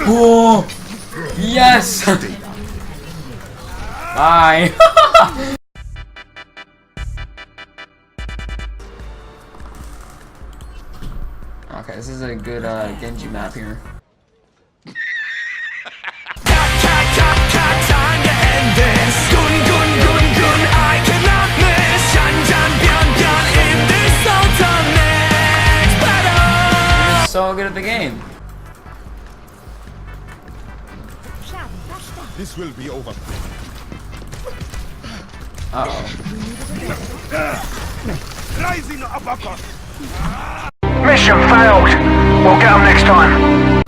Oh, yes. Bye. Okay, this is a good Genji map here. So good at the game. This will be over. Uh-oh. Rising uppercut. Mission failed. We'll get them next time.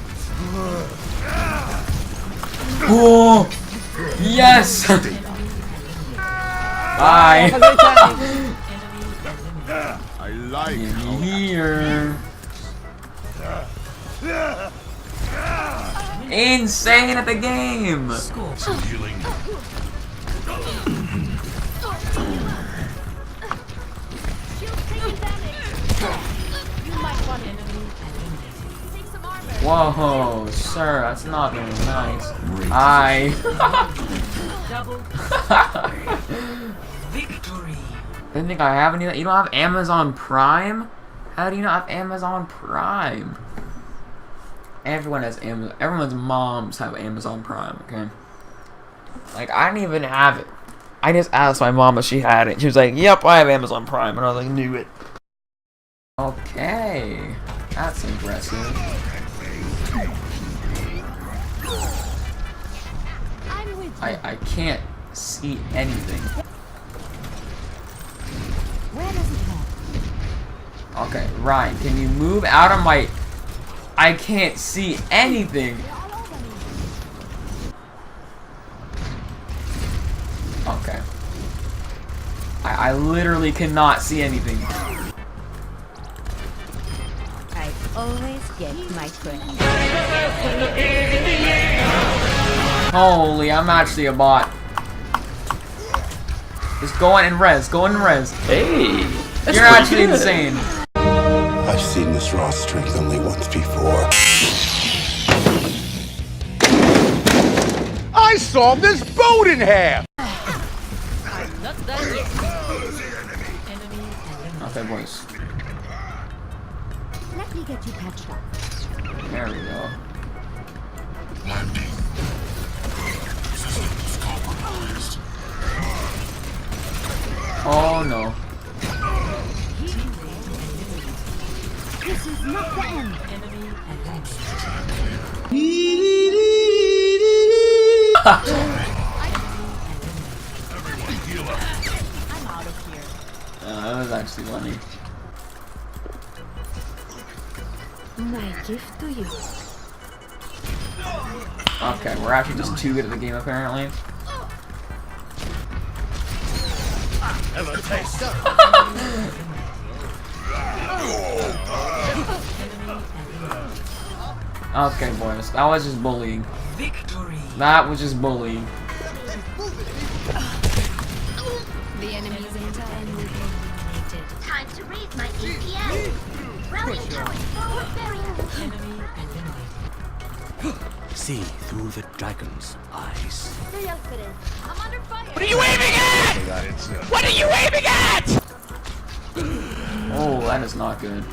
Oh, yes. Bye. I like Here. Insane at the game. Whoa, sir, that's not very nice. Hi. Victory. Didn't think I have any. You don't have Amazon Prime? How do you not have Amazon Prime? Everyone has Amazon. Everyone's moms have Amazon Prime. Okay. Like I didn't even have it. I just asked my mom if she had it. She was like, "Yep, I have Amazon Prime," and I was like, "Knew it." Okay, that's impressive. I can't see anything. Okay, Ryan, can you move out of my... I can't see anything. Okay. I literally cannot see anything. I always get my friend. Holy, I'm actually a bot. Just go in and res. Go in and res. Hey, You're actually insane. I've seen this raw strength only once before. I saw this boat in half. Okay, boys. Let me get you patched up. There we go. Oh no. This is not the end. I'm out of here. That was actually funny. My gift to you. Okay, we're actually just too good at the game apparently. Okay, boys, that was just bullying. Victory. That was just bullying. The enemy's intel will be eliminated. Time to raise my EPS. Rally point forward barrier. Enemy eliminated. See through the dragon's eyes. I'm under fire. What are you aiming at? What are you aiming at? Oh, that is not good.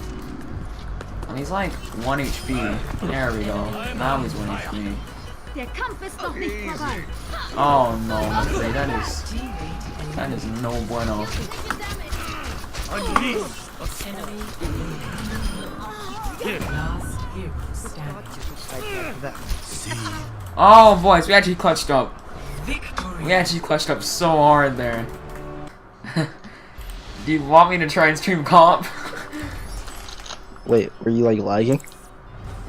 And he's like 1 HP. There we go. Now he's 1 HP. Der Kampf ist noch nicht vorbei. Oh no, McCree, that is no bueno. Enemy eliminated. Last hero standing. Oh boys, we actually clutched up. Victory. We actually clutched up so hard there. Do you want me to try and stream comp? Wait, were you like lagging?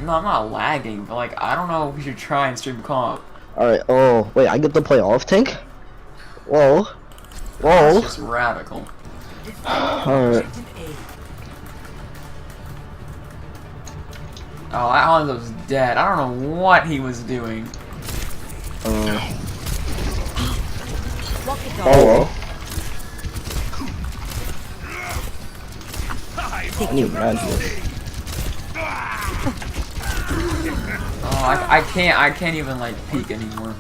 No, I'm not lagging, but like, I don't know if we should try and stream comp. Alright, oh, wait, I get to play off tank? Whoa. Whoa. That's just radical. Alright. Oh, that Hanzo's dead. I don't know what he was doing. Oh, well. I need magic. I can't even like peek anymore.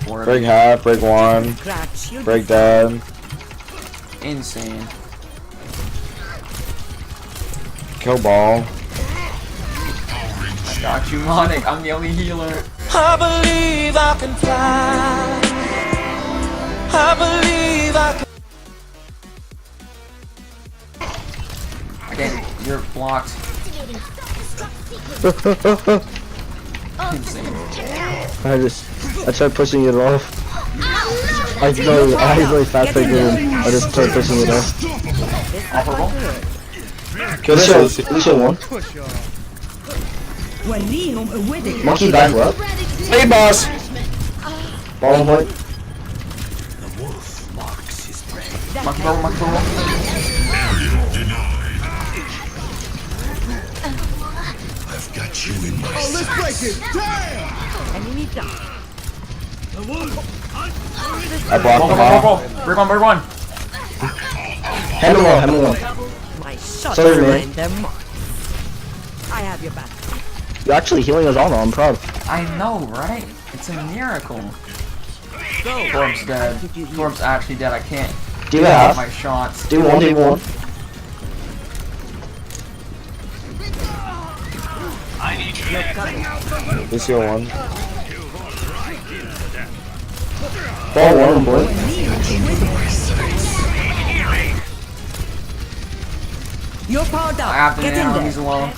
Break half, break one, break dead. Insane. Kill ball. I got you, Monic. I'm the only healer. I believe I can fly. I believe I can. Okay, you're blocked. Insane. I tried pushing it off. I really fast figured I just tried pushing it off. Operable. Lucio won. Monkey back left. Hey, boss. Ball point. Monkey bubble, monkey bubble. I've got you in my Oh, let's break it. Damn! I blocked Bubble, him bubble, off. bubble. Break one, break one. Hammer one, hammer one. Sorry, man. I have your back. You're actually healing us all now, I'm proud. I know, right? It's a miracle. Torm's dead. Torm's actually dead. I can't Do you get have? my shots. Do one, do one. Lucio one. Ball one, boy. You're powered I up. have to Get in narrow there. these alone.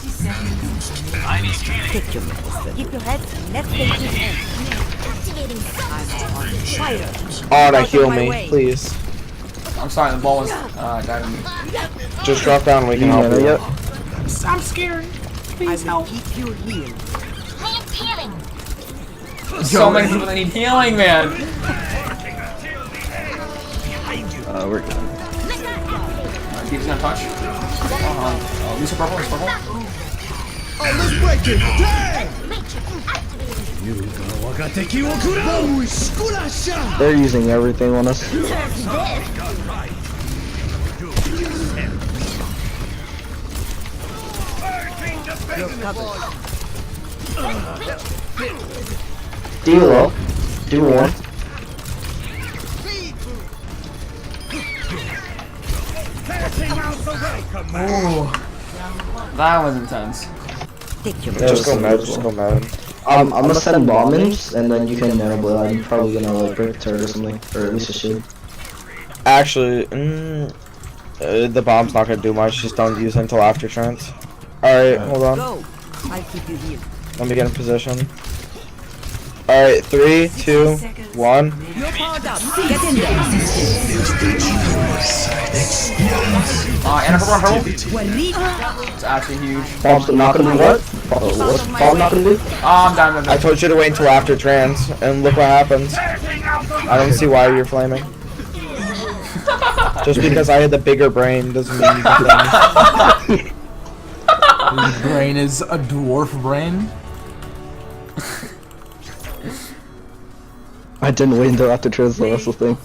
Take your medicine. Keep your head. Let's take this in. Fire. Oh, that heal me, please. I'm sorry, the ball was died on me. Just drop down and we can You help know you. yet? I'm scared. Please help. Keep you healed. I am healing. So many people that need healing, man. We're good. Keeps gonna touch. Lisa purple, Lisa purple. Oh, let's break it. Damn! They're using everything on us. Do low. Do one. Ooh. That was intense. Take your Yeah, just go mad, just go mad. I'm gonna send bombings, and then you can but I'm probably gonna like break a turret or something, or at least a shield. Actually, the bomb's not gonna do much, just don't use it until after trance. Alright, hold on. Go. I'll keep you healed. Let me get in position. Alright, 3, 2, 1. You're powered up. Get in there. And a purple. Well, lead. It's actually huge. Bomb's not gonna do what? What's bomb not gonna do? Oh, I'm done with I it. told you to wait until after trance, and look what happens. I don't see why you're flaming. Just because I had the bigger brain doesn't mean you can flame. His brain is a dwarf brain. I didn't wait until after trans, so that's the thing.